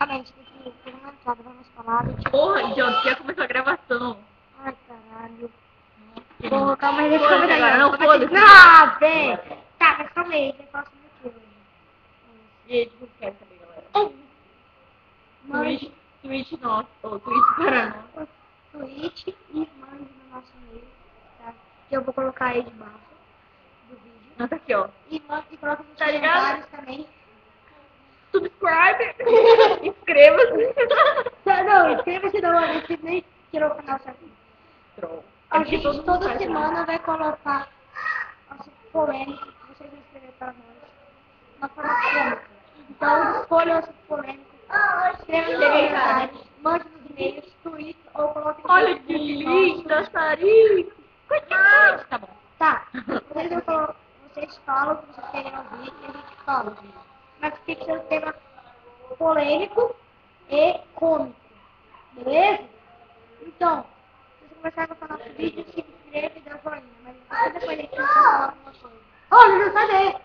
basicamente, tem que comentar, vamos falar. Porra, idiota, já começou a gravação. Ai, caralho. Porra, calma aí, deixa eu Foda-se comentar. agora, não, foda-se. Ah, vem. Tá, mas calma aí, tem próximo motivo. E aí, tipo, quer saber, galera? Twitch nosso, ou Twitch para nós. Twitch e mande no nosso e-mail, tá? Que eu vou colocar aí debaixo do vídeo. Não, tá aqui, ó. E coloca nos Tá ligado? comentários também. Subscribe! Inscreva-se! Não, inscreva-se não, a gente nem tirou o canal certinho. Troll. A gente toda semana vai colocar assunto polêmico que vocês vão escrever para nós. Uma forma cômica. Então, escolha o assunto polêmico. Escreva nos comentários, mande nos e-mails, tweet ou coloque no Olha que linda, Sarinha! Tá bom. Tá. Vocês falam o que vocês querem ouvir e a gente fala. Mas tem que ser um tema polêmico e cômico. Beleza? Então, se você começar a gostar do nosso vídeo, se inscreva e dá joinha. Mas depois a gente vai falar alguma coisa. Olha, não sai daí!